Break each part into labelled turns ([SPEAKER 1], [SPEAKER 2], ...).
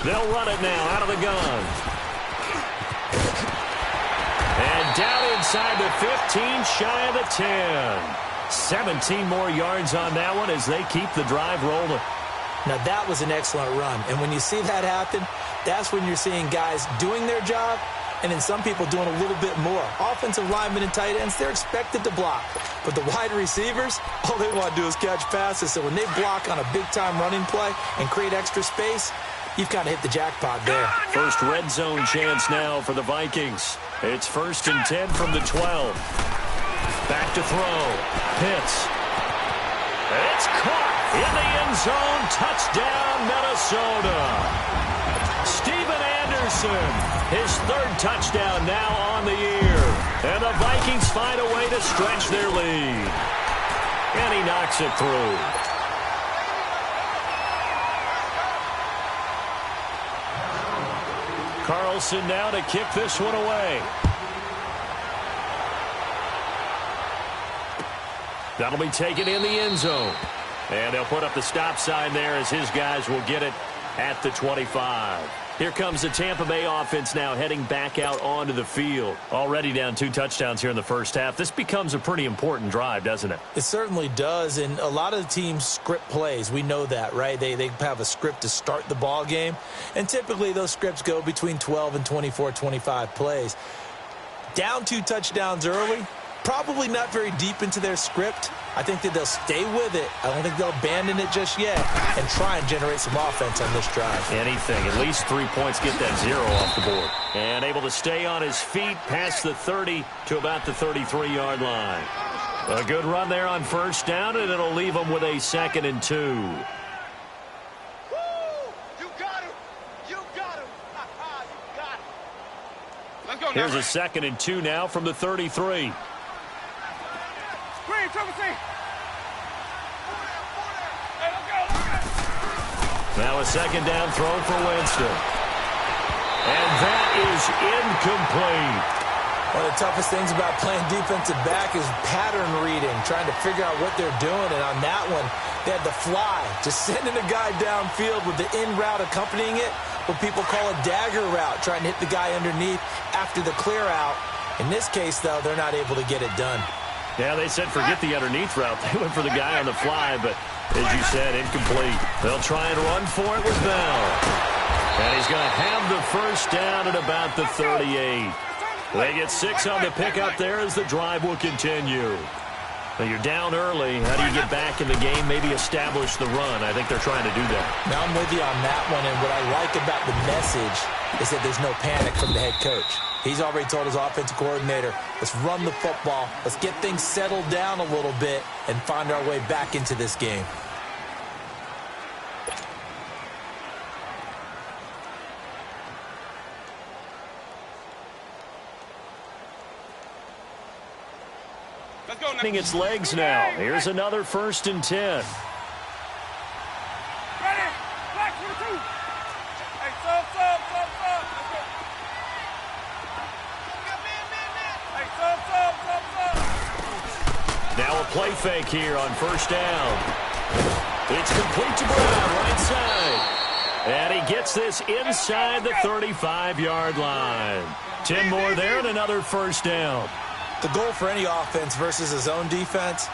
[SPEAKER 1] They'll run it now out of the gun. And down inside the 15, shy of the 10. 17 more yards on that one as they keep the drive rolling.
[SPEAKER 2] Now, that was an excellent run. And when you see that happen, that's when you're seeing guys doing their job and then some people doing a little bit more. Offensive linemen and tight ends, they're expected to block. But the wide receivers, all they want to do is catch passes. So when they block on a big-time running play and create extra space, you've kind of hit the jackpot there.
[SPEAKER 1] First red zone chance now for the Vikings. It's 1st and 10 from the 12. Back to throw. Pitts. It's caught in the end zone. Touchdown, Minnesota. Steven Anderson, his 3rd touchdown now on the year. And the Vikings find a way to stretch their lead. And he knocks it through. Carlson now to kick this one away. That'll be taken in the end zone. And they'll put up the stop sign there as his guys will get it at the 25. Here comes the Tampa Bay offense now heading back out onto the field. Already down 2 touchdowns here in the first half. This becomes a pretty important drive, doesn't it?
[SPEAKER 2] It certainly does, and a lot of the teams script plays. We know that, right? They have a script to start the ball game, and typically those scripts go between 12 and 24, 25 plays. Down 2 touchdowns early, probably not very deep into their script. I think that they'll stay with it. I don't think they'll abandon it just yet and try and generate some offense on this drive.
[SPEAKER 1] Anything. At least 3 points, get that 0 off the board. And able to stay on his feet past the 30 to about the 33-yard line. A good run there on 1st down, and it'll leave them with a 2nd and 2.
[SPEAKER 3] You got him. You got him. You got him. Let's go now.
[SPEAKER 1] Here's a 2nd and 2 now from the 33. Now a 2nd down throw for Winston. And that is incomplete.
[SPEAKER 2] One of the toughest things about playing defensive back is pattern reading, trying to figure out what they're doing. And on that one, they had the fly, just sending a guy downfield with the in route accompanying it, what people call a dagger route, trying to hit the guy underneath after the clear out. In this case, though, they're not able to get it done.
[SPEAKER 1] Yeah, they said forget the underneath route. They went for the guy on the fly, but as you said, incomplete. They'll try and run for it with Bell. And he's going to have the 1st down at about the 38. They get 6 on the pickup there as the drive will continue. Now you're down early. How do you get back in the game? Maybe establish the run. I think they're trying to do that.
[SPEAKER 2] Now I'm with you on that one, and what I like about the message is that there's no panic from the head coach. He's already told his offensive coordinator, let's run the football, let's get things settled down a little bit and find our way back into this game.
[SPEAKER 3] Let's go now.
[SPEAKER 1] Its legs now. Here's another 1st and 10.
[SPEAKER 3] Ready? Black 22. Hey, sub. Let's go. Hey, sub.
[SPEAKER 1] Now a play fake here on 1st down. It's complete to Brown, right side. And he gets this inside the 35-yard line. 10 more there and another 1st down.
[SPEAKER 2] The goal for any offense versus a zone defense,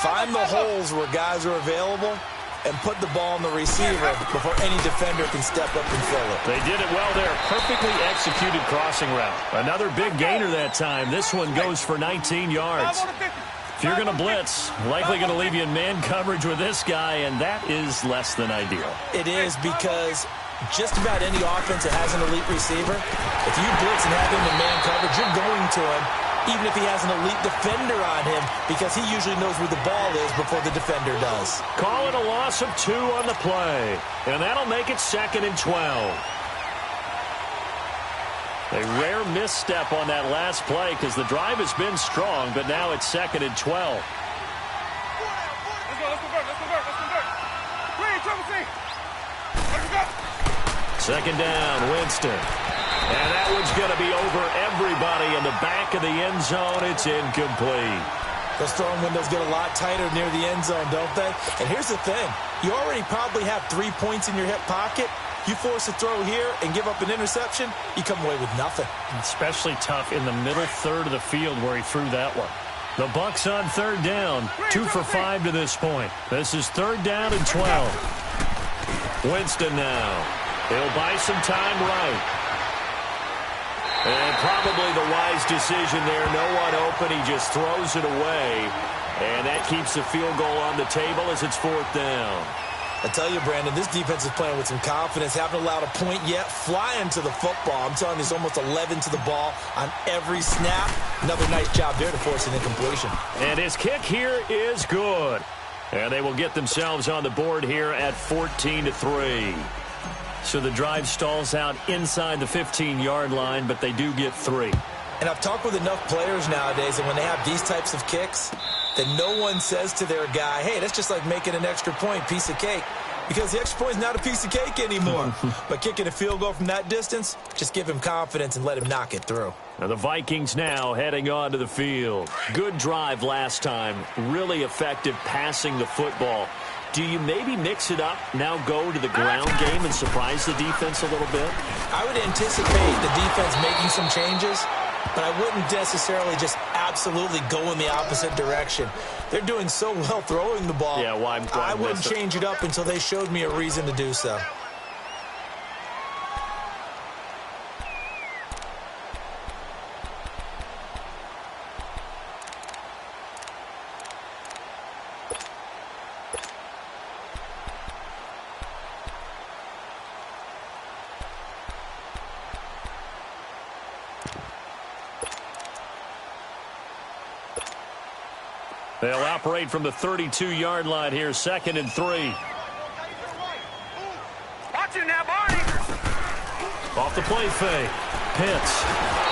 [SPEAKER 2] find the holes where guys are available and put the ball on the receiver before any defender can step up and fill it.
[SPEAKER 1] They did it well there. Perfectly executed crossing route. Another big gainer that time. This one goes for 19 yards. If you're going to blitz, likely going to leave you in man coverage with this guy, and that is less than ideal.
[SPEAKER 2] It is because just about any offense that has an elite receiver, if you blitz and have him in man coverage, you're going to him, even if he has an elite defender on him, because he usually knows where the ball is before the defender does.
[SPEAKER 1] Call it a loss of 2 on the play, and that'll make it 2nd and 12. A rare misstep on that last play because the drive has been strong, but now it's 2nd and 12.
[SPEAKER 3] Let's convert. Green, triple C. Let's go.
[SPEAKER 1] 2nd down, Winston. And that one's going to be over everybody in the back of the end zone. It's incomplete.
[SPEAKER 2] Those throwing windows get a lot tighter near the end zone, don't they? And here's the thing. You already probably have 3 points in your hip pocket. You force a throw here and give up an interception, you come away with nothing.
[SPEAKER 1] Especially tough in the middle third of the field where he threw that one. The Bucs on third down. 2 for 5 to this point. This is third down and 12. Winston now. He'll buy some time right. And probably the wise decision there. No one open. He just throws it away. And that keeps the field goal on the table as it's fourth down.
[SPEAKER 2] I tell you, Brandon, this defense is playing with some confidence. Haven't allowed a point yet. Flying to the football. I'm telling you, there's almost 11 to the ball on every snap. Another nice job there to force an incompletion.
[SPEAKER 1] And his kick here is good. And they will get themselves on the board here at 14-3. So the drive stalls out inside the 15-yard line, but they do get 3.
[SPEAKER 2] And I've talked with enough players nowadays that when they have these types of kicks, that no one says to their guy, hey, that's just like making an extra point, piece of cake. Because the extra point is not a piece of cake anymore. But kicking a field goal from that distance, just give him confidence and let him knock it through.
[SPEAKER 1] Now the Vikings now heading onto the field. Good drive last time. Really effective passing the football. Do you maybe mix it up, now go to the ground game and surprise the defense a little bit?
[SPEAKER 2] I would anticipate the defense making some changes, but I wouldn't necessarily just absolutely go in the opposite direction. They're doing so well throwing the ball.
[SPEAKER 1] Yeah, why
[SPEAKER 2] I wouldn't change it up until they showed me a reason to do so.
[SPEAKER 1] They'll operate from the 32-yard line here, 2nd and 3.
[SPEAKER 3] Watch it now, Barney.
[SPEAKER 1] Off the play fake. Pitts.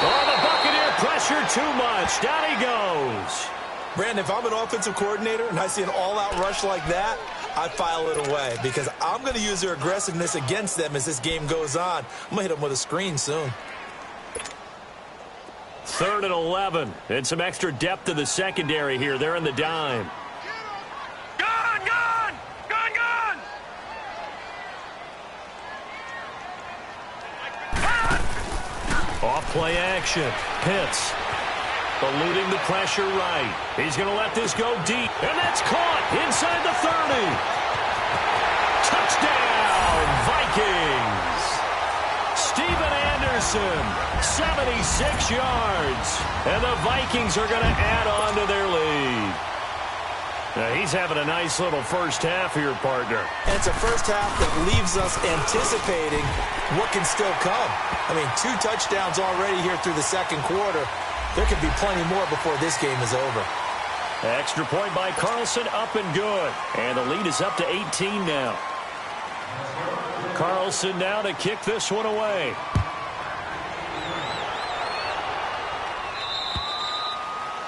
[SPEAKER 1] Oh, the Buccaneer pressure too much. Down he goes.
[SPEAKER 2] Brandon, if I'm an offensive coordinator and I see an all-out rush like that, I file it away because I'm going to use their aggressiveness against them as this game goes on. I'm going to hit them with a screen soon.
[SPEAKER 1] 3rd and 11. And some extra depth to the secondary here. They're in the dime.
[SPEAKER 3] Gone, gone, gone, gone.
[SPEAKER 1] Off play action. Pitts eluding the pressure right. He's going to let this go deep. And that's caught inside the 30. Touchdown, Vikings. Steven Anderson, 76 yards. And the Vikings are going to add on to their lead. Now he's having a nice little first half here, partner.
[SPEAKER 2] And it's a first half that leaves us anticipating what can still come. I mean, 2 touchdowns already here through the second quarter. There could be plenty more before this game is over.
[SPEAKER 1] Extra point by Carlson, up and good. And the lead is up to 18 now. Carlson now to kick this one away.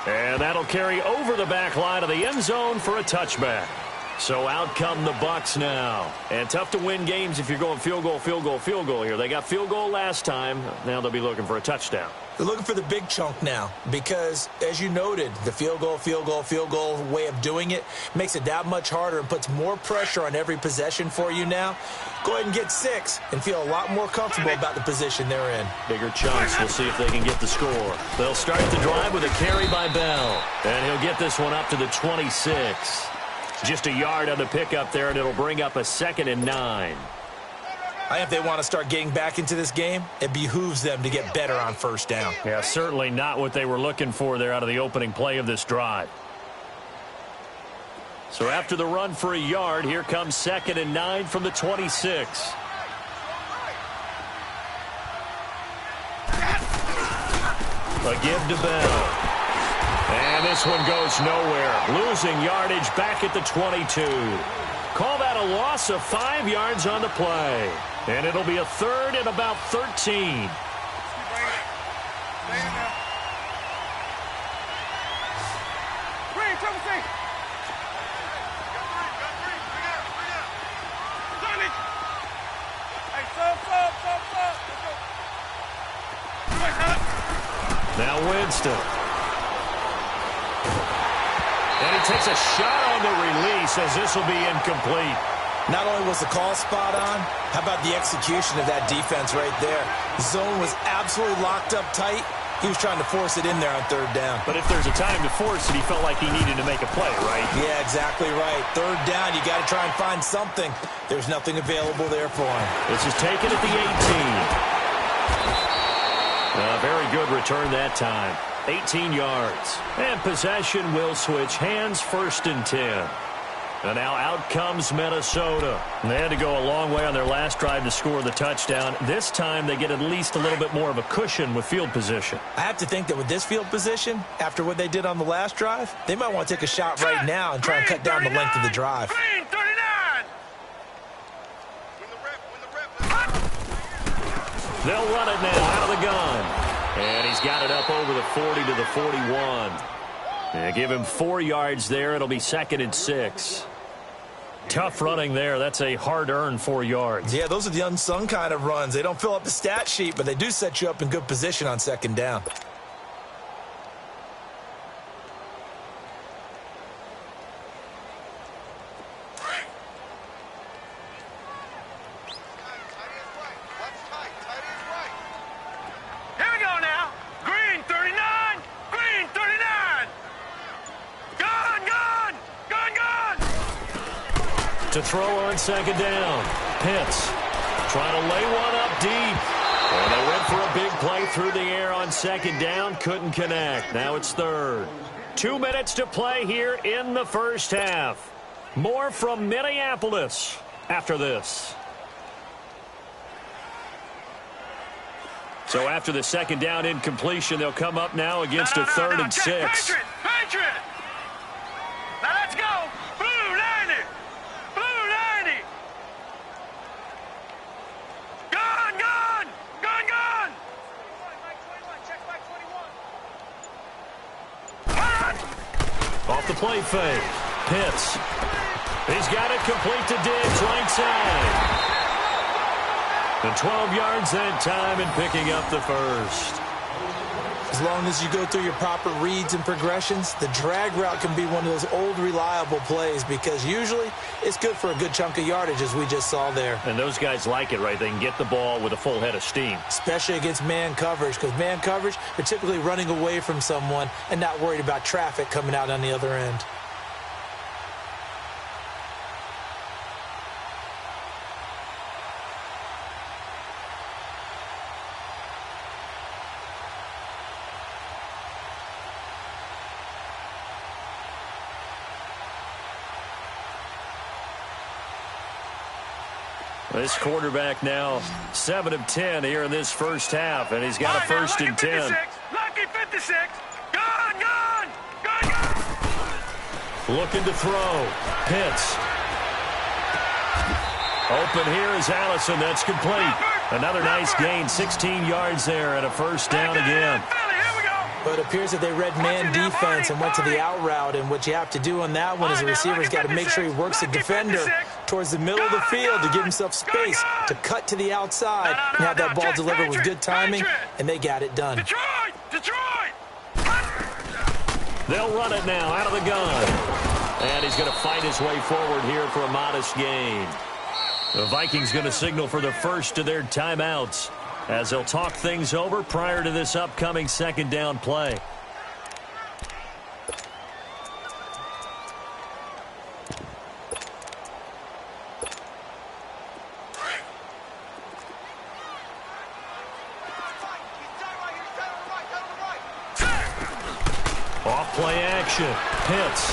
[SPEAKER 1] And that'll carry over the back line of the end zone for a touchback. So out come the Bucs now. And tough to win games if you're going field goal, field goal, field goal here. They got field goal last time. Now they'll be looking for a touchdown.
[SPEAKER 2] They're looking for the big chunk now because, as you noted, the field goal, field goal, field goal way of doing it makes it that much harder and puts more pressure on every possession for you now. Go ahead and get 6 and feel a lot more comfortable about the position they're in.
[SPEAKER 1] Bigger chunks. We'll see if they can get the score. They'll start the drive with a carry by Bell. And he'll get this one up to the 26. Just a yard on the pickup there, and it'll bring up a 2nd and 9.
[SPEAKER 2] I think if they want to start getting back into this game, it behooves them to get better on first down.
[SPEAKER 1] Yeah, certainly not what they were looking for there out of the opening play of this drive. So after the run for a yard, here comes 2nd and 9 from the 26. A give to Bell. And this one goes nowhere. Losing yardage back at the 22. Call that a loss of 5 yards on the play. And it'll be a 3rd and about 13. Now Winston. And he takes a shot on the release as this will be incomplete.
[SPEAKER 2] Not only was the call spot on, how about the execution of that defense right there? The zone was absolutely locked up tight. He was trying to force it in there on third down.
[SPEAKER 1] But if there's a time to force it, he felt like he needed to make a play, right?
[SPEAKER 2] Yeah, exactly right. Third down, you got to try and find something. There's nothing available there for him.
[SPEAKER 1] This is taken at the 18. A very good return that time. 18 yards. And possession will switch hands, 1st and 10. And now out comes Minnesota. They had to go a long way on their last drive to score the touchdown. This time they get at least a little bit more of a cushion with field position.
[SPEAKER 2] I have to think that with this field position, after what they did on the last drive, they might want to take a shot right now and try and cut down the length of the drive.
[SPEAKER 3] Green 39.
[SPEAKER 1] They'll run it now out of the gun. And he's got it up over the 40 to the 41. Yeah, give him 4 yards there. It'll be 2nd and 6. Tough running there. That's a hard-earned 4 yards.
[SPEAKER 2] Yeah, those are the unsung kind of runs. They don't fill up the stat sheet, but they do set you up in good position on 2nd down.
[SPEAKER 3] Here we go now. Green 39. Green 39. Gun, gun, gun, gun.
[SPEAKER 1] To throw on 2nd down. Pitts trying to lay one up deep. And they went for a big play through the air on 2nd down. Couldn't connect. Now it's 3rd. 2 minutes to play here in the first half. More from Minneapolis after this. So after the 2nd down incompletion, they'll come up now against a 3rd and 6.
[SPEAKER 3] Patriot, Patriot. Now let's go. Blue 90. Blue 90. Gun, gun, gun, gun. Check back 21.
[SPEAKER 1] Off the play fake. Pitts. He's got it complete to Diggs, right side. The 12 yards that time and picking up the 1st.
[SPEAKER 2] As long as you go through your proper reads and progressions, the drag route can be one of those old reliable plays because usually it's good for a good chunk of yardage, as we just saw there.
[SPEAKER 1] And those guys like it, right? They can get the ball with a full head of steam.
[SPEAKER 2] Especially against man coverage, because man coverage, they're typically running away from someone and not worried about traffic coming out on the other end.
[SPEAKER 1] This quarterback now 7 of 10 here in this first half, and he's got a 1st and 10.
[SPEAKER 3] Lucky 56. Gun, gun, gun, gun.
[SPEAKER 1] Looking to throw. Pitts. Open here is Allison. That's complete. Another nice gain. 16 yards there and a 1st down again.
[SPEAKER 2] But it appears that they read man defense and went to the out route, and what you have to do on that one is the receiver's got to make sure he works the defender towards the middle of the field to give himself space to cut to the outside and have that ball delivered with good timing, and they got it done.
[SPEAKER 3] Detroit! Detroit!
[SPEAKER 1] They'll run it now out of the gun. And he's going to fight his way forward here for a modest gain. The Vikings going to signal for the first of their timeouts as they'll talk things over prior to this upcoming 2nd down play. Off play action. Pitts.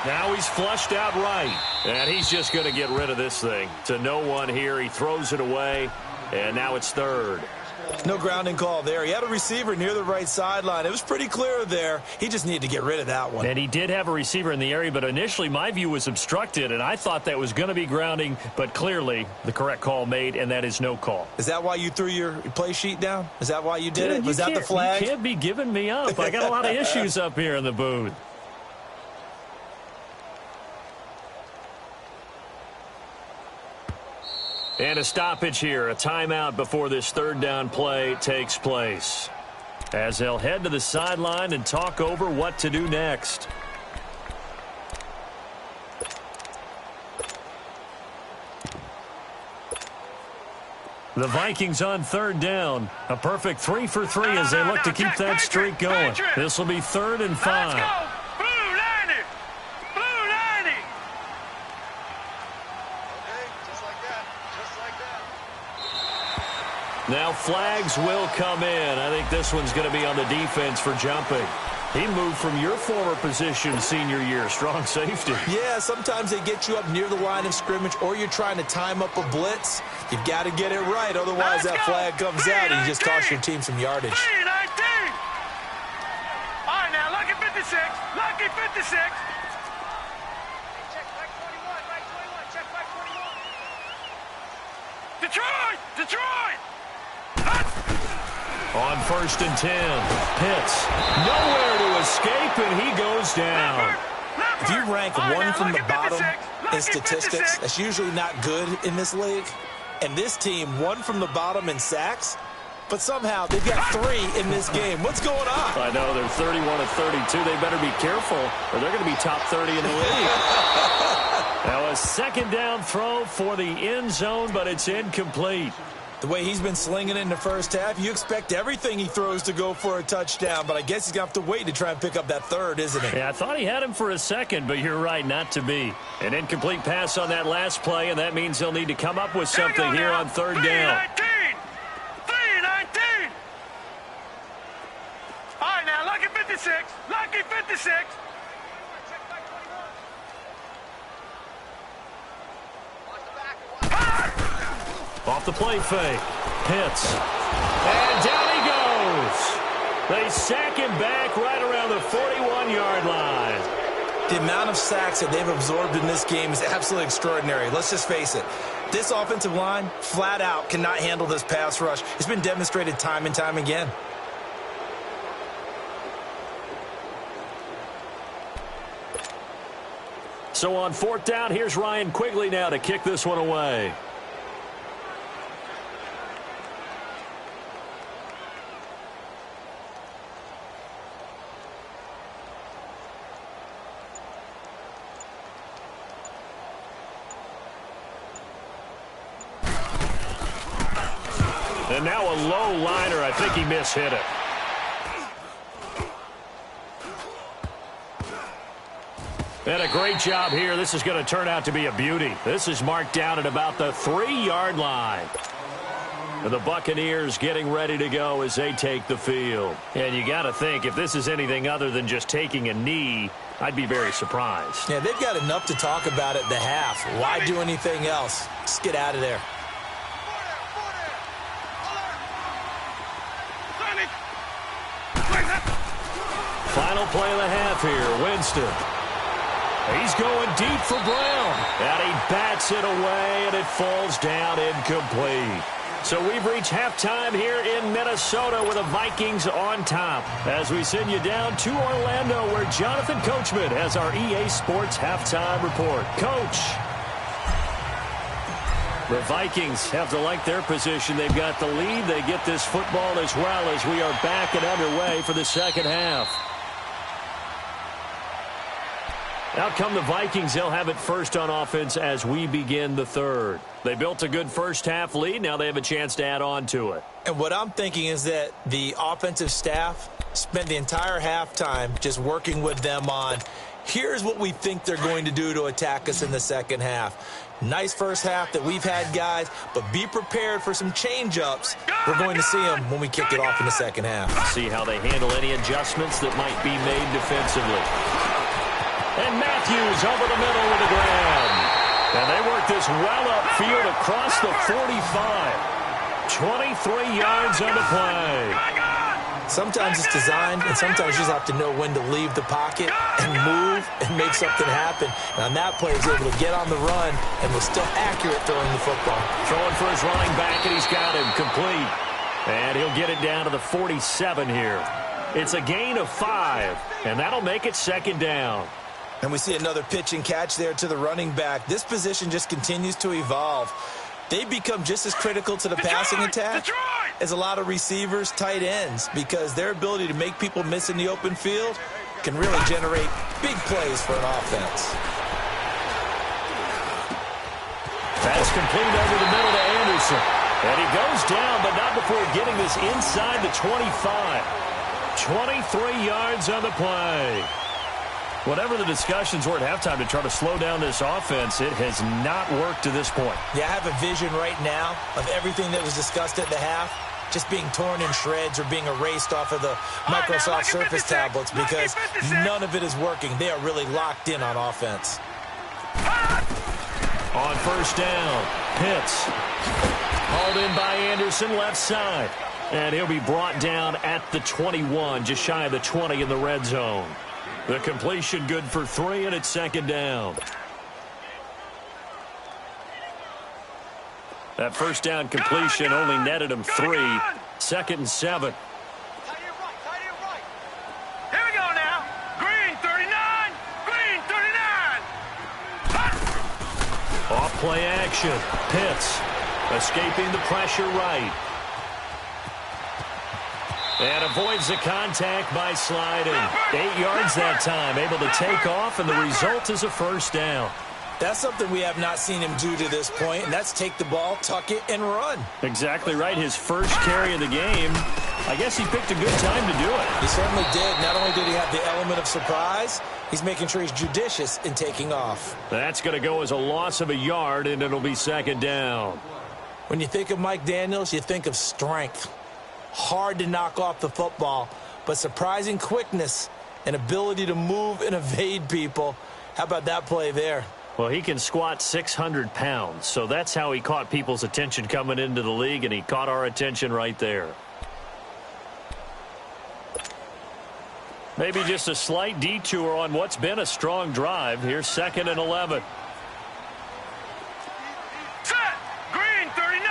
[SPEAKER 1] Now he's flushed out right. And he's just going to get rid of this thing. To no one here. He throws it away. And now it's 3rd.
[SPEAKER 2] No grounding call there. He had a receiver near the right sideline. It was pretty clear there. He just needed to get rid of that one.
[SPEAKER 1] And he did have a receiver in the area, but initially my view was obstructed, and I thought that was going to be grounding, but clearly the correct call made, and that is no call.
[SPEAKER 2] Is that why you threw your play sheet down? Is that why you did it? Was that the flag?
[SPEAKER 1] You can't be giving me up. I got a lot of issues up here in the booth. And a stoppage here, a timeout before this 3rd down play takes place, as they'll head to the sideline and talk over what to do next. The Vikings on third down. A perfect 3 for 3 as they look to keep that streak going. This will be 3rd and 5.
[SPEAKER 3] Let's go. Blue 90. Blue 90.
[SPEAKER 4] Okay, just like that. Just like that.
[SPEAKER 1] Now flags will come in. I think this one's going to be on the defense for jumping. He moved from your former position senior year, strong safety.
[SPEAKER 2] Yeah, sometimes they get you up near the line of scrimmage or you're trying to time up a blitz. You've got to get it right, otherwise that flag comes out and you just cost your team some yardage.
[SPEAKER 3] 3-19. All right, now, lucky 56. Lucky 56.
[SPEAKER 4] Check back 21, right 21, check back 21.
[SPEAKER 3] Detroit! Detroit!
[SPEAKER 1] On 1st and 10, Pitts nowhere to escape, and he goes down.
[SPEAKER 2] If you rank one from the bottom in statistics, that's usually not good in this league. And this team, one from the bottom in sacks, but somehow they've got 3 in this game. What's going on?
[SPEAKER 1] I know, they're 31 of 32. They better be careful, or they're going to be top 30 in the league. Now a 2nd down throw for the end zone, but it's incomplete.
[SPEAKER 2] The way he's been slinging it in the first half, you expect everything he throws to go for a touchdown, but I guess he's going to have to wait to try and pick up that 3rd, isn't he?
[SPEAKER 1] Yeah, I thought he had him for a second, but you're right, not to be. An incomplete pass on that last play, and that means he'll need to come up with something here on 3rd down.
[SPEAKER 3] 3-19. All right, now, lucky 56. Lucky 56.
[SPEAKER 4] Check back 21. Watch the back.
[SPEAKER 1] Off the play fake. Pitts. And down he goes. They sack him back right around the 41-yard line.
[SPEAKER 2] The amount of sacks that they've absorbed in this game is absolutely extraordinary. Let's just face it. This offensive line, flat out, cannot handle this pass rush. It's been demonstrated time and time again.
[SPEAKER 1] So on 4th down, here's Ryan Quigley now to kick this one away. And now a low liner. I think he mishit it. And a great job here. This is going to turn out to be a beauty. This is marked down at about the 3-yard line. And the Buccaneers getting ready to go as they take the field. And you got to think, if this is anything other than just taking a knee, I'd be very surprised.
[SPEAKER 2] Yeah, they've got enough to talk about at the half. Why do anything else? Just get out of there.
[SPEAKER 1] Final play of the half here, Winston. He's going deep for Brown. And he bats it away, and it falls down incomplete. So we've reached halftime here in Minnesota with the Vikings on top. As we send you down to Orlando, where Jonathan Coachman has our EA Sports halftime report. Coach. The Vikings have to like their position. They've got the lead. They get this football as well as we are back and underway for the second half. Out come the Vikings. They'll have it first on offense as we begin the third. They built a good first-half lead. Now they have a chance to add on to it.
[SPEAKER 2] And what I'm thinking is that the offensive staff spent the entire halftime just working with them on, here's what we think they're going to do to attack us in the second half. Nice first half that we've had, guys, but be prepared for some change-ups. We're going to see them when we kick it off in the second half.
[SPEAKER 1] See how they handle any adjustments that might be made defensively. And Matthews over the middle with a grab. And they work this well upfield across the 45. 23 yards on the play.
[SPEAKER 2] Sometimes it's designed, and sometimes you just have to know when to leave the pocket and move and make something happen. And on that play, he's able to get on the run and was still accurate throwing the football.
[SPEAKER 1] Throwing for his running back, and he's got him complete. And he'll get it down to the 47 here. It's a gain of 5, and that'll make it second down.
[SPEAKER 2] And we see another pitch and catch there to the running back. This position just continues to evolve. They become just as critical to the passing attack as a lot of receivers, tight ends, because their ability to make people miss in the open field can really generate big plays for an offense.
[SPEAKER 1] That's complete over the middle to Anderson. And he goes down, but not before getting this inside the 25. 23 yards on the play. Whatever the discussions were at halftime to try to slow down this offense, it has not worked to this point.
[SPEAKER 2] Yeah, I have a vision right now of everything that was discussed at the half just being torn in shreds or being erased off of the Microsoft Surface tablets because none of it is working. They are really locked in on offense.
[SPEAKER 1] On first down, Pitts. Hauled in by Anderson, left side. And he'll be brought down at the 21, just shy of the 20 in the red zone. The completion good for 3, and it's second down. That first down completion only netted him 3. Second and 7.
[SPEAKER 4] Tight end right, tight end right.
[SPEAKER 3] Here we go now. Green 39. Green 39.
[SPEAKER 1] Off play action. Pitts escaping the pressure right. And avoids the contact by sliding. 8 yards that time. Able to take off, and the result is a first down.
[SPEAKER 2] That's something we have not seen him do to this point, and that's take the ball, tuck it, and run.
[SPEAKER 1] Exactly right. His first carry of the game. I guess he picked a good time to do it.
[SPEAKER 2] He certainly did. Not only did he have the element of surprise, he's making sure he's judicious in taking off.
[SPEAKER 1] That's going to go as a loss of a yard, and it'll be second down.
[SPEAKER 2] When you think of Mike Daniels, you think of strength. Hard to knock off the football, but surprising quickness and ability to move and evade people. How about that play there?
[SPEAKER 1] Well, he can squat 600 pounds, so that's how he caught people's attention coming into the league, and he caught our attention right there. Maybe just a slight detour on what's been a strong drive. Here's second and 11.
[SPEAKER 3] Set. Green 39.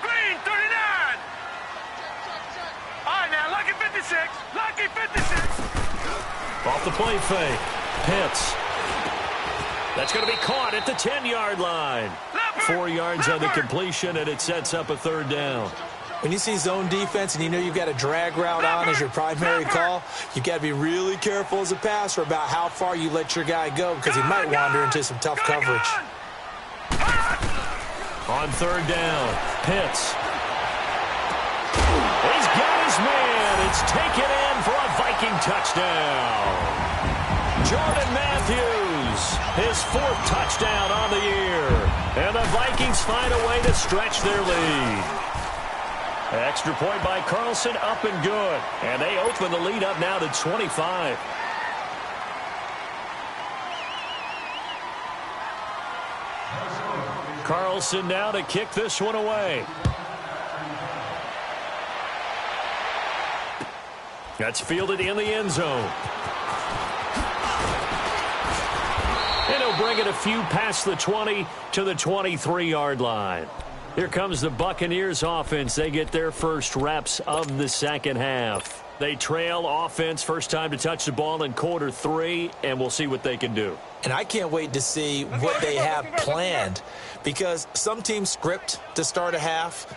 [SPEAKER 3] Green 39. All right, now, lucky 56. Lucky 56.
[SPEAKER 1] Off the play fake. Pitts. That's going to be caught at the 10-yard line. 4 yards on the completion, and it sets up a third down.
[SPEAKER 2] When you see zone defense and you know you've got a drag route on as your primary call, you've got to be really careful as a passer about how far you let your guy go because he might wander into some tough coverage.
[SPEAKER 1] On third down, Pitts. He's got his man. It's taken in for a Viking touchdown. Jordan Matthews, his 4th touchdown on the year. And the Vikings find a way to stretch their lead. Extra point by Carlson, up and good. And they open the lead up now to 25. Carlson now to kick this one away. That's fielded in the end zone. And he'll bring it a few past the 20 to the 23-yard line. Here comes the Buccaneers offense. They get their first reps of the second half. They trail offense, first time to touch the ball in quarter 3, and we'll see what they can do.
[SPEAKER 2] And I can't wait to see what they have planned because some teams script to start a half.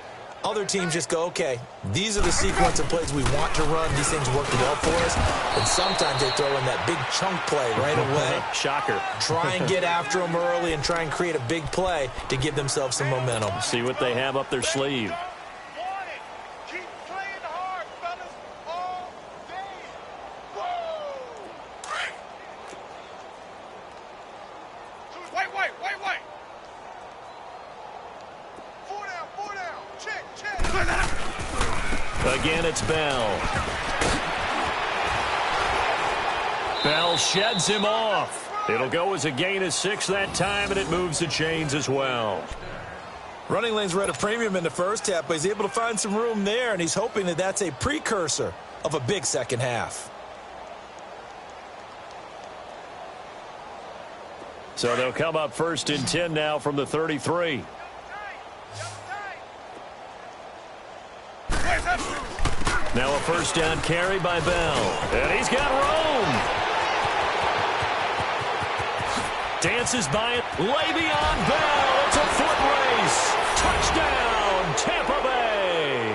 [SPEAKER 2] Other teams just go, okay, these are the sequence of plays we want to run. These things work well for us. And sometimes they throw in that big chunk play right away.
[SPEAKER 1] Shocker.
[SPEAKER 2] Try and get after them early and try and create a big play to give themselves some momentum.
[SPEAKER 1] See what they have up their sleeve.
[SPEAKER 4] Keep playing hard, fellas, all day. Whoa! Wait. 4 down. Check.
[SPEAKER 1] Again, it's Bell. Bell sheds him off. It'll go as a gain of 6 that time, and it moves the chains as well.
[SPEAKER 2] Running lanes were at a premium in the first half, but he's able to find some room there, and he's hoping that that's a precursor of a big second half.
[SPEAKER 1] So they'll come up first and 10 now from the 33. Now a first down carry by Bell. And he's got Rome. Dances by it. Le'Veon Bell. It's a foot race. Touchdown, Tampa Bay.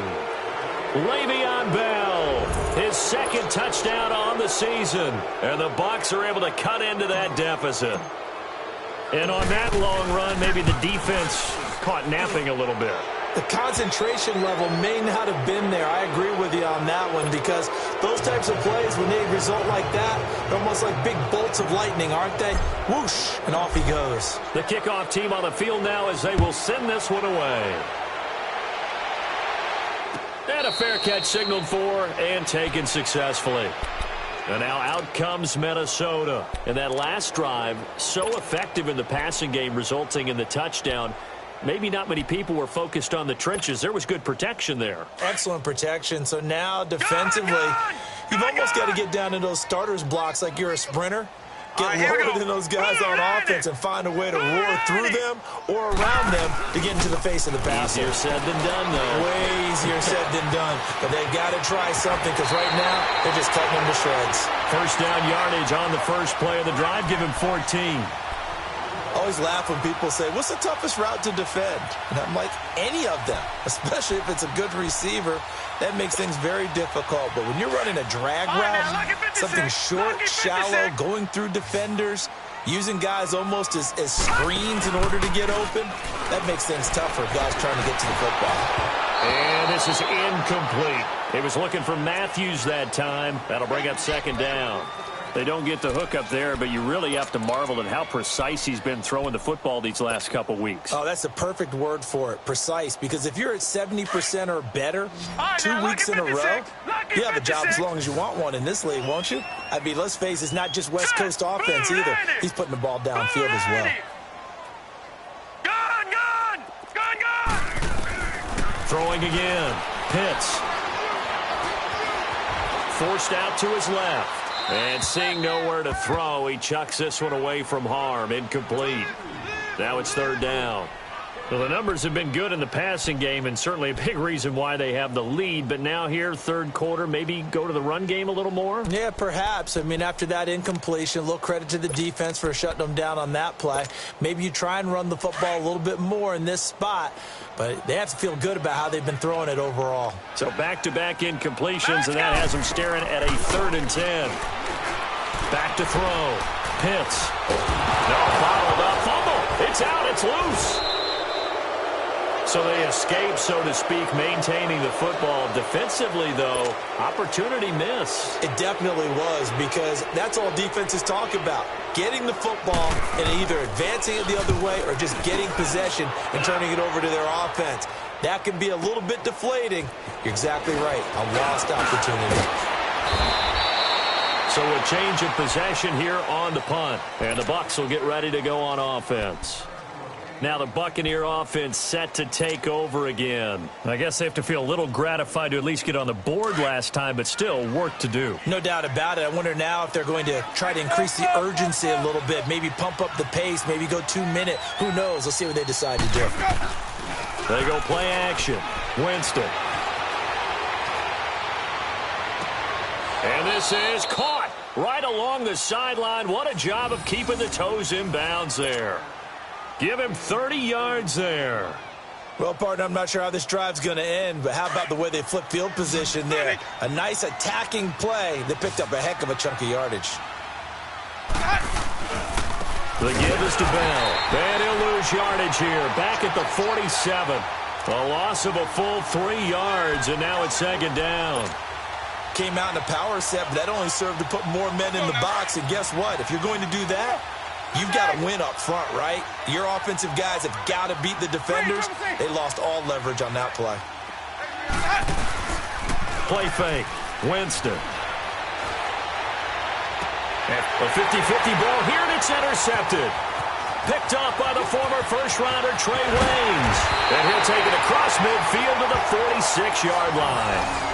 [SPEAKER 1] Le'Veon Bell, his 2nd touchdown on the season. And the Bucs are able to cut into that deficit. And on that long run, maybe the defense caught napping a little bit.
[SPEAKER 2] The concentration level may not have been there. I agree with you on that one, because those types of plays, when they result like that, they're almost like big bolts of lightning, aren't they? Whoosh, and off he goes.
[SPEAKER 1] The kickoff team on the field now as they will send this one away. And a fair catch signaled for and taken successfully. And now out comes Minnesota. And that last drive, so effective in the passing game, resulting in the touchdown. Maybe not many people were focused on the trenches. There was good protection there.
[SPEAKER 2] Excellent protection. So now defensively, you've almost got to get down in those starters blocks like you're a sprinter. Get lower than those guys on offense and find a way to roar through them or around them to get into the face of the passer.
[SPEAKER 1] Easier said than done, though.
[SPEAKER 2] Way easier said than done. But they've got to try something, because right now they're just cutting them to shreds.
[SPEAKER 1] First down yardage on the first play of the drive. Give him 14.
[SPEAKER 2] I always laugh when people say, what's the toughest route to defend? And I'm like, any of them, especially if it's a good receiver. That makes things very difficult. But when you're running a drag route, something short, shallow, going through defenders, using guys almost as screens in order to get open, that makes things tougher if guys trying to get to the football.
[SPEAKER 1] And this is incomplete. He was looking for Matthews that time. That'll bring up second down. They don't get the hook up there, but you really have to marvel at how precise he's been throwing the football these last couple weeks.
[SPEAKER 2] Oh, that's the perfect word for it, precise, because if you're at 70% or better 2 weeks in a row, you have a job as long as you want one in this league, won't you? I mean, let's face it, it's not just West Coast offense either. He's putting the ball downfield as well.
[SPEAKER 1] Throwing again. Pitts. Forced out to his left. And seeing nowhere to throw, he chucks this one away from harm. Incomplete. Now it's third down. Well, the numbers have been good in the passing game, and certainly a big reason why they have the lead. But now here, third quarter, maybe go to the run game a little more?
[SPEAKER 2] Yeah, perhaps. I mean, after that incompletion, a little credit to the defense for shutting them down on that play. Maybe you try and run the football a little bit more in this spot. But they have to feel good about how they've been throwing it overall.
[SPEAKER 1] So back-to-back incompletions, and that has them staring at a 3rd and 10. Back to throw. Pitts. No, bottled up. Fumble. It's out. It's loose. So they escape, so to speak, maintaining the football. Defensively, though, opportunity miss.
[SPEAKER 2] It definitely was, because that's all defenses talk about. Getting the football and either advancing it the other way or just getting possession and turning it over to their offense. That can be a little bit deflating. You're exactly right. A lost opportunity.
[SPEAKER 1] So a change of possession here on the punt. And the Bucs will get ready to go on offense. Now the Buccaneer offense set to take over again. I guess they have to feel a little gratified to at least get on the board last time, but still work to do.
[SPEAKER 2] No doubt about it. I wonder now if they're going to try to increase the urgency a little bit, maybe pump up the pace, maybe go 2 minute. Who knows? Let's see what they decide to do.
[SPEAKER 1] They go play action. Winston. And this is caught right along the sideline. What a job of keeping the toes in bounds there. Give him 30 yards there.
[SPEAKER 2] Well, partner, I'm not sure how this drive's going to end, but how about the way they flip field position there? A nice attacking play that picked up a heck of a chunk of yardage.
[SPEAKER 1] The give is to Bell. And he'll lose yardage here. Back at the 47. A loss of a full 3 yards, and now it's second down.
[SPEAKER 2] Came out in a power set, but that only served to put more men in the box. And guess what? If you're going to do that, you've got to win up front, right? Your offensive guys have got to beat the defenders. They lost all leverage on that play.
[SPEAKER 1] Play fake. Winston. A 50-50 ball here, and it's intercepted. Picked off by the former first-rounder Trey Waynes. And he'll take it across midfield to the 46-yard line.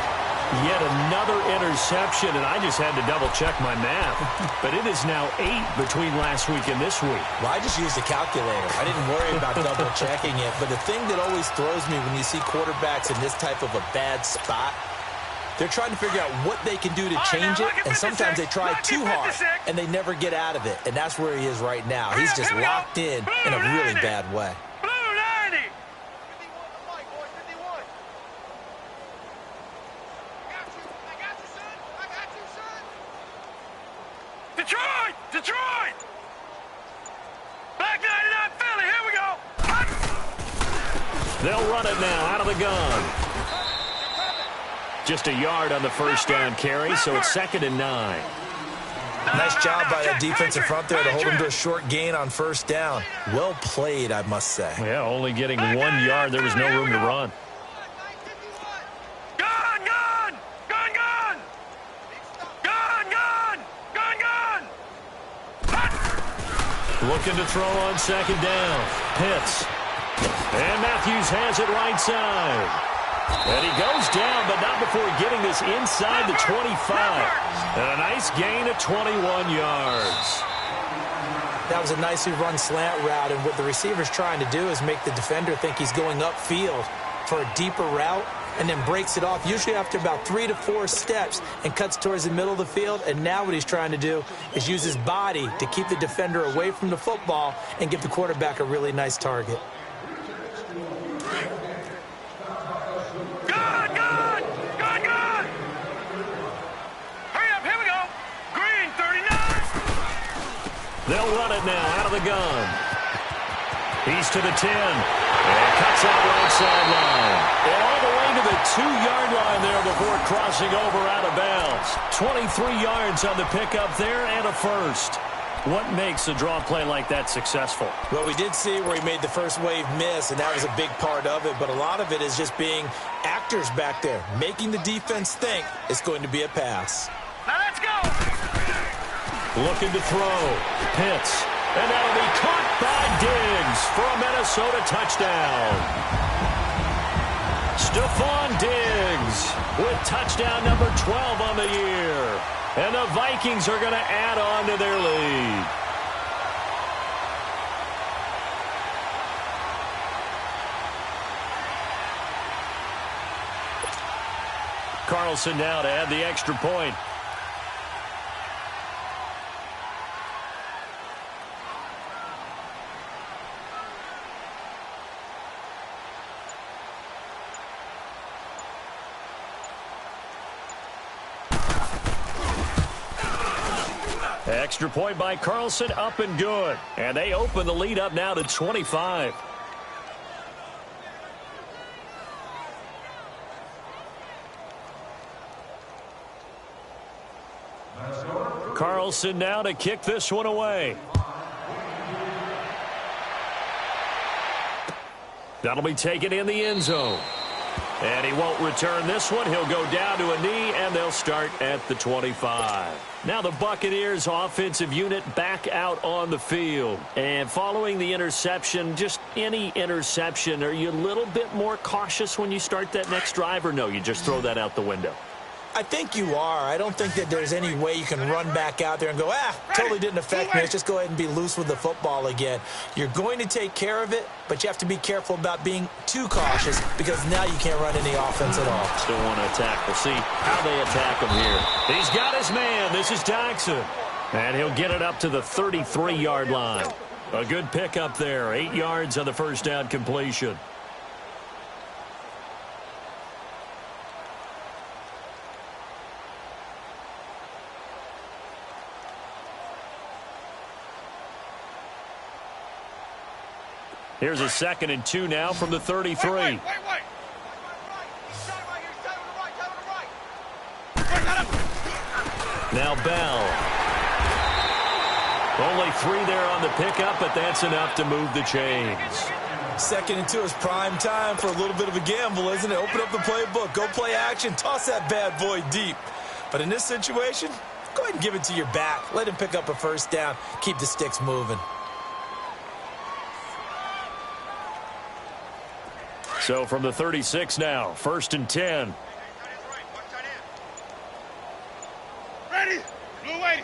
[SPEAKER 1] Yet another interception, and I just had to double-check my math. But it is now 8 between last week and this week.
[SPEAKER 2] Well, I just used a calculator. I didn't worry about double-checking it. But the thing that always throws me when you see quarterbacks in this type of a bad spot, they're trying to figure out what they can do to change it, and sometimes they try too hard, and they never get out of it. And that's where he is right now. He's just locked in a really bad way.
[SPEAKER 3] Detroit! Back 99 Philly, here we go!
[SPEAKER 1] They'll run it now out of the gun. Just a yard on the first down carry, so it's 2nd and 9.
[SPEAKER 2] Nice job by that defensive front there to hold him to a short gain on first down. Well played, I must say.
[SPEAKER 1] Yeah, only getting 1 yard. There was no room to run.
[SPEAKER 3] Gun, gun! Gun, gun! Gun, gun! Gun, gun!
[SPEAKER 1] Looking to throw on 2nd down. Pitts. And Matthews has it right side. And he goes down, but not before getting this inside the 25. And a nice gain of 21 yards.
[SPEAKER 2] That was a nicely run slant route, and what the receiver's trying to do is make the defender think he's going upfield for a deeper route, and then breaks it off, usually after about 3 to 4 steps, and cuts towards the middle of the field. And now what he's trying to do is use his body to keep the defender away from the football and give the quarterback a really nice target.
[SPEAKER 1] They'll run it now out of the gun. He's to the 10. And cuts out right sideline. And all the way to the 2-yard line there before crossing over out of bounds. 23 yards on the pickup there and a first. What makes a draw play like that successful?
[SPEAKER 2] Well, we did see where he made the first wave miss, and that was a big part of it. But a lot of it is just being actors back there, making the defense think it's going to be a pass.
[SPEAKER 3] Now let's go!
[SPEAKER 1] Looking to throw. Pitts. And that'll be caught by Diggs for a Minnesota touchdown. Stephon Diggs with touchdown number 12 on the year. And the Vikings are going to add on to their lead. Carlson now to add the extra point. Extra point by Carlson, up and good. And they open the lead up now to 25. Carlson now to kick this one away. That'll be taken in the end zone. And he won't return this one. He'll go down to a knee, and they'll start at the 25. Now the Buccaneers offensive unit back out on the field. And following the interception, just any interception, are you a little bit more cautious when you start that next drive, or no, you just throw that out the window?
[SPEAKER 2] I think you are. I don't think that there's any way you can run back out there and go, totally didn't affect me. Let's just go ahead and be loose with the football again. You're going to take care of it, but you have to be careful about being too cautious because now you can't run any offense at all.
[SPEAKER 1] Still want to attack. We'll see how they attack him here. He's got his man. This is Jackson. And he'll get it up to the 33-yard line. A good pickup there. 8 yards on the first down completion. Here's a 2nd and 2 now from the 33.
[SPEAKER 4] Wait.
[SPEAKER 1] Now Bell. Only 3 there on the pickup, but that's enough to move the chains.
[SPEAKER 2] 2nd and 2 is prime time for a little bit of a gamble, isn't it? Open up the playbook, go play action, toss that bad boy deep. But in this situation, go ahead and give it to your back. Let him pick up a first down. Keep the sticks moving.
[SPEAKER 1] So from the 36 now, 1st and 10.
[SPEAKER 4] Ready? Blue waiting.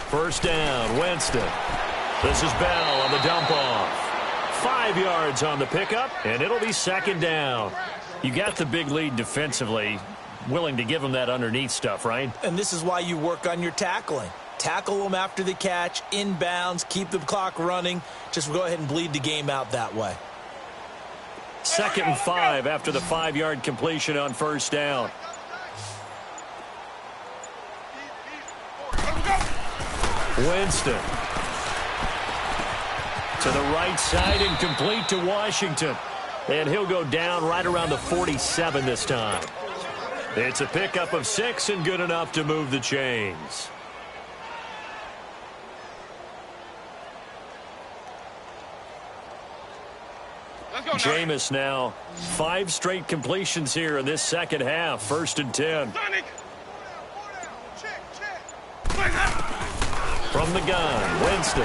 [SPEAKER 1] First down, Winston. This is Bell on the dump off. 5 yards on the pickup, and it'll be 2nd down. You got the big lead defensively. Willing to give him that underneath stuff, right?
[SPEAKER 2] And this is why you work on your tackling. Tackle them after the catch, inbounds, keep the clock running. Just go ahead and bleed the game out that way.
[SPEAKER 1] 2nd and 5 after the 5-yard completion on first down. Winston. To the right side and complete to Washington. And he'll go down right around the 47 this time. It's a pickup of 6 and good enough to move the chains. Jameis now 5 straight completions here in this second half. 1st and 10. From the gun, Winston.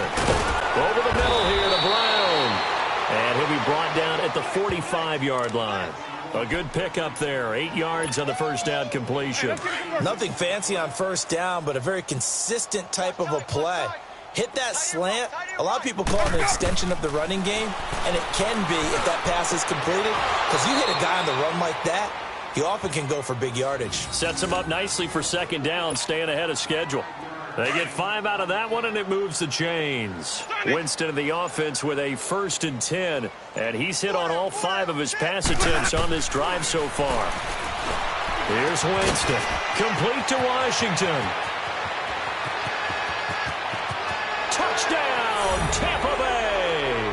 [SPEAKER 1] Over the middle here to Brown. And he'll be brought down at the 45-yard line. A good pickup there. 8 yards on the first down completion.
[SPEAKER 2] Nothing fancy on first down, but a very consistent type of a play. Hit that slant. A lot of people call it an extension of the running game, and it can be if that pass is completed, because you hit a guy on the run like that, he often can go for big yardage.
[SPEAKER 1] Sets him up nicely for second down, staying ahead of schedule. They get 5 out of that one, and it moves the chains. Winston in the offense with a 1st and 10, and he's hit on all 5 of his pass attempts on this drive so far. Here's Winston. Complete to Washington. Touchdown, Tampa Bay.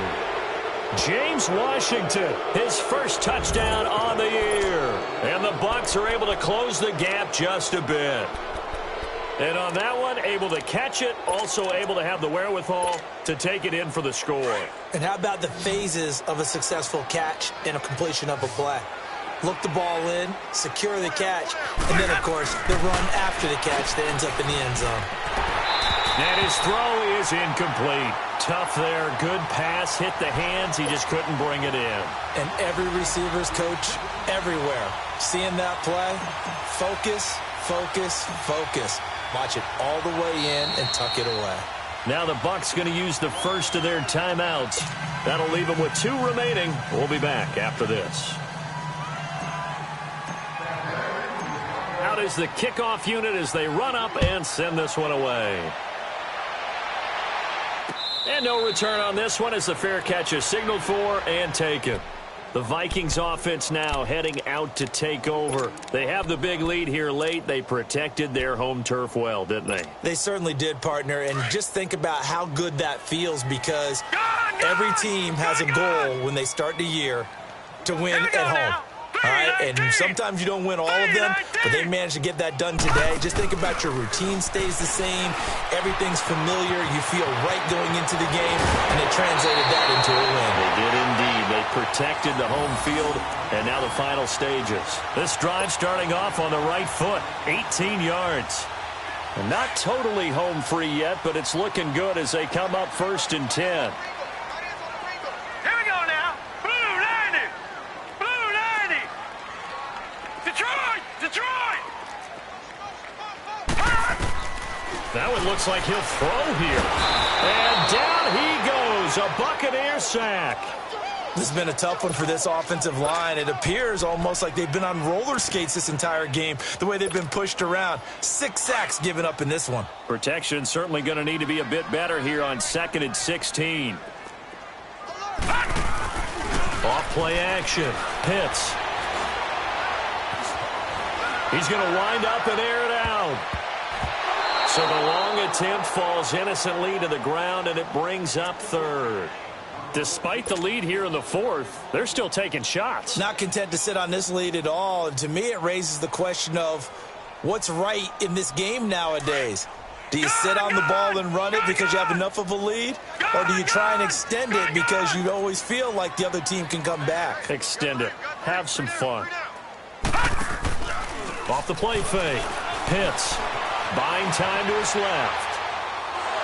[SPEAKER 1] James Washington, his first touchdown on the year. And the Bucs are able to close the gap just a bit. And on that one, able to catch it, also able to have the wherewithal to take it in for the score.
[SPEAKER 2] And how about the phases of a successful catch and a completion of a play? Look the ball in, secure the catch, and then, of course, the run after the catch that ends up in the end zone.
[SPEAKER 1] And his throw is incomplete. Tough there, good pass, hit the hands, he just couldn't bring it in.
[SPEAKER 2] And every receiver's coach everywhere, seeing that play, focus, focus, focus. Watch it all the way in and tuck it away.
[SPEAKER 1] Now the Bucs going to use the first of their timeouts. That'll leave them with 2 remaining. We'll be back after this. Out is the kickoff unit as they run up and send this one away. And no return on this one as the fair catch is signaled for and taken. The Vikings offense now heading out to take over. They have the big lead here late. They protected their home turf well, didn't they?
[SPEAKER 2] They certainly did, partner. And just think about how good that feels, because every team has a goal when they start the year to win at home. All right, and sometimes you don't win all of them, but they managed to get that done today. Just think about your routine stays the same. Everything's familiar. You feel right going into the game, and they translated that into a win.
[SPEAKER 1] They did indeed. They protected the home field, and now the final stages. This drive starting off on the right foot, 18 yards. And not totally home free yet, but it's looking good as they come up 1st and 10. Now it looks like he'll throw here. And down he goes. A Buccaneer sack.
[SPEAKER 2] This has been a tough one for this offensive line. It appears almost like they've been on roller skates this entire game, the way they've been pushed around. 6 sacks given up in this one.
[SPEAKER 1] Protection certainly going to need to be a bit better here on 2nd and 16. Off play action. Pitts. He's going to wind up and air it out. So the long attempt falls innocently to the ground, and it brings up 3rd. Despite the lead here in the 4th, they're still taking shots.
[SPEAKER 2] Not content to sit on this lead at all. And to me, it raises the question of what's right in this game nowadays. Do you sit on the ball and run it because you have enough of a lead? Or do you try and extend it because you always feel like the other team can come back?
[SPEAKER 1] Extend it. Have some fun. Off the play fake. Pitts. Buying time to his left.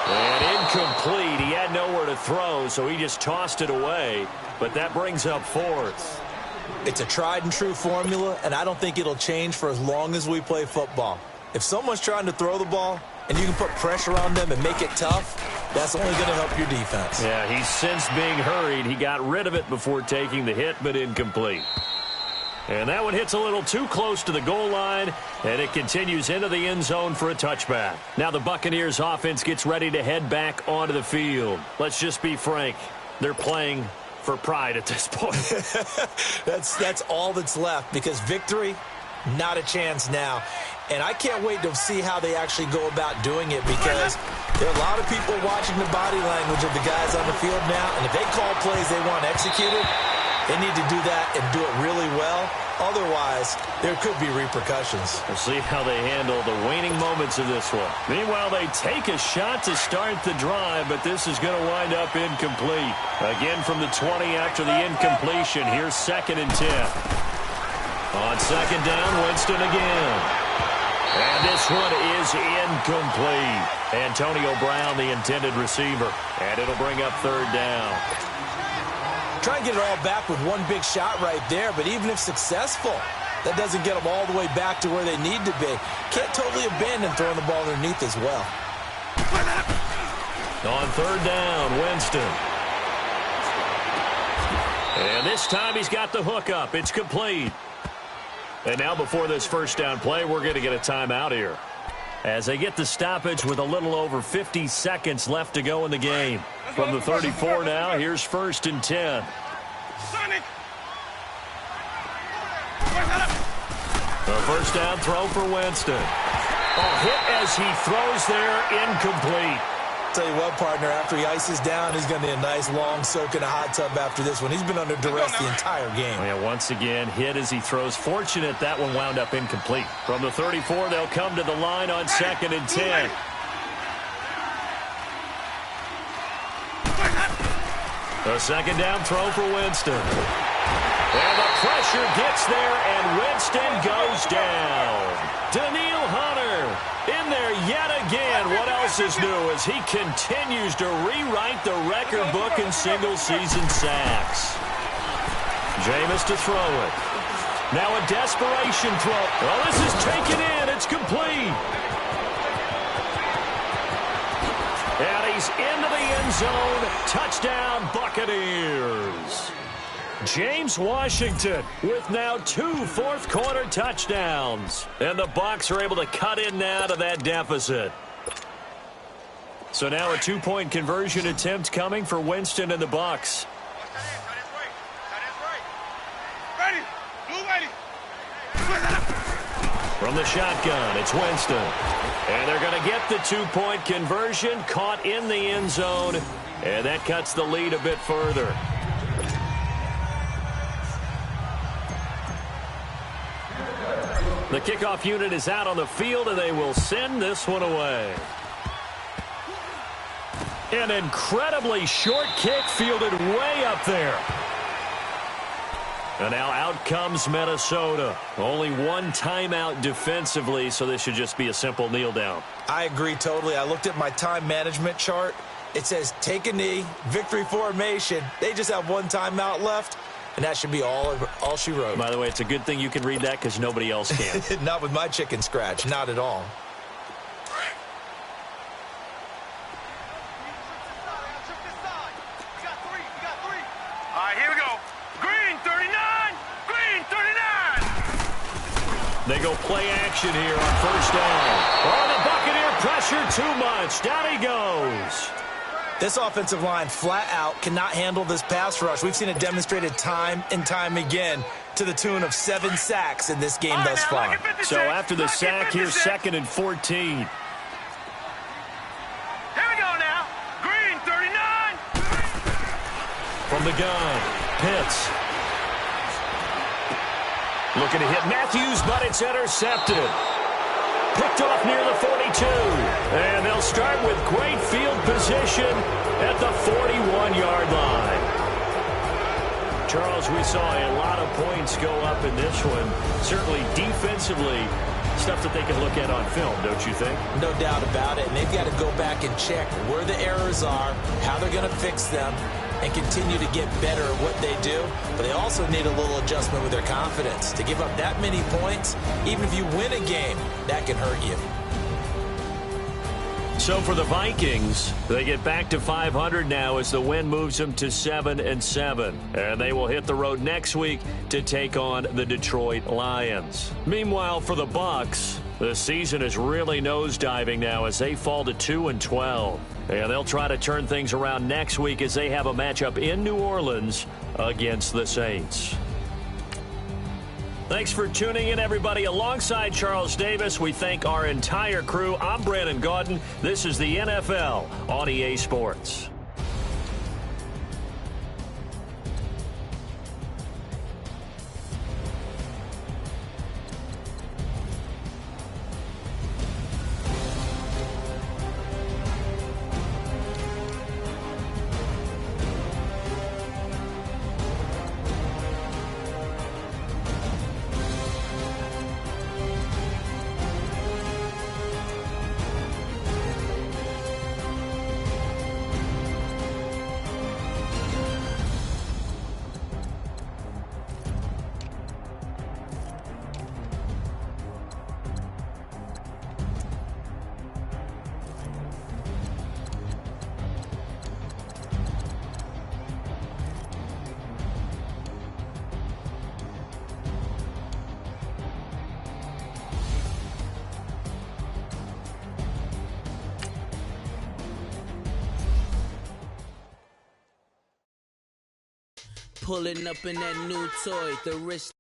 [SPEAKER 1] And incomplete. He had nowhere to throw, so he just tossed it away. But that brings up 4th.
[SPEAKER 2] It's a tried and true formula, and I don't think it'll change for as long as we play football. If someone's trying to throw the ball and you can put pressure on them and make it tough, that's only going to help your defense.
[SPEAKER 1] Yeah, he's since being hurried. He got rid of it before taking the hit, but incomplete. And that one hits a little too close to the goal line, and it continues into the end zone for a touchback. Now the Buccaneers offense gets ready to head back onto the field. Let's just be frank. They're playing for pride at this point.
[SPEAKER 2] That's all that's left, because victory Not a chance now. And I can't wait to see how they actually go about doing it, because there are a lot of people watching the body language of the guys on the field now. And if they call plays they want executed, they need to do that and do it really well. Otherwise, there could be repercussions.
[SPEAKER 1] We'll see how they handle the waning moments of this one. Meanwhile, they take a shot to start the drive, but this is going to wind up incomplete. Again from the 20 after the incompletion. Here's 2nd and 10. On 2nd down, Winston again. And this one is incomplete. Antonio Brown, the intended receiver. And it'll bring up 3rd down.
[SPEAKER 2] Try and get it all back with one big shot right there, but even if successful, that doesn't get them all the way back to where they need to be. Can't totally abandon throwing the ball underneath as well.
[SPEAKER 1] On 3rd down, Winston. And this time he's got the hook up. It's complete. And now before this 1st down play, we're going to get a timeout here, as they get the stoppage with a little over 50 seconds left to go in the game. From the 34 now, here's 1st and 10. The 1st down throw for Winston. A hit as he throws there, incomplete.
[SPEAKER 2] Tell you what, partner, after he ices down, he's going to need a nice long soak in a hot tub after this one. He's been under duress the entire game.
[SPEAKER 1] Yeah, once again, hit as he throws. Fortunate that one wound up incomplete. From the 34, they'll come to the line on 2nd and 10. The 2nd down throw for Winston. And the pressure gets there, and Winston goes down. Daniil Hunter in there yet again. What else is new as he continues to rewrite the record book in single-season sacks. Jameis to throw it. Now a desperation throw. Well, this is taken in. It's complete. And he's into the end zone. Touchdown, Buccaneers. James Washington with now 2 fourth-quarter touchdowns. And the Bucs are able to cut in now to that deficit. So now a 2-point conversion attempt coming for Winston and the Bucs. From the shotgun, it's Winston. And they're going to get the 2-point conversion, caught in the end zone. And that cuts the lead a bit further. The kickoff unit is out on the field, and they will send this one away. An incredibly short kick fielded way up there. And now out comes Minnesota. Only one timeout defensively, so this should just be a simple kneel down.
[SPEAKER 2] I agree totally. I looked at my time management chart. It says take a knee, victory formation. They just have one timeout left. And that should be all she wrote.
[SPEAKER 1] By the way, it's a good thing you can read that because nobody else can.
[SPEAKER 2] Not with my chicken scratch. Not at all.
[SPEAKER 3] All right, here we go. Green 39. Green 39.
[SPEAKER 1] They go play action here on 1st down. Oh, the Buccaneer pressure too much. Down he goes.
[SPEAKER 2] This offensive line flat out cannot handle this pass rush. We've seen it demonstrated time and time again to the tune of 7 sacks in this game thus far.
[SPEAKER 1] So after the sack, here's 2nd and 14.
[SPEAKER 3] Here we go now. Green 39.
[SPEAKER 1] From the gun, Pitts. Looking to hit Matthews, but it's intercepted. Picked off near the 42. And they'll start with great field position at the 41-yard line. Charles, we saw a lot of points go up in this one. Certainly defensively, stuff that they can look at on film, don't you think?
[SPEAKER 2] No doubt about it. And they've got to go back and check where the errors are, how they're going to fix them, and continue to get better at what they do. But they also need a little adjustment with their confidence. To give up that many points, even if you win a game, that can hurt you.
[SPEAKER 1] So for the Vikings, they get back to 500 now as the win moves them to 7-7. And they will hit the road next week to take on the Detroit Lions. Meanwhile, for the Bucs, the season is really nosediving now as they fall to 2-12. And they'll try to turn things around next week as they have a matchup in New Orleans against the Saints. Thanks for tuning in, everybody. Alongside Charles Davis, we thank our entire crew. I'm Brandon Gaudin. This is the NFL on EA Sports.
[SPEAKER 5] Pulling up in that new toy, the wrist.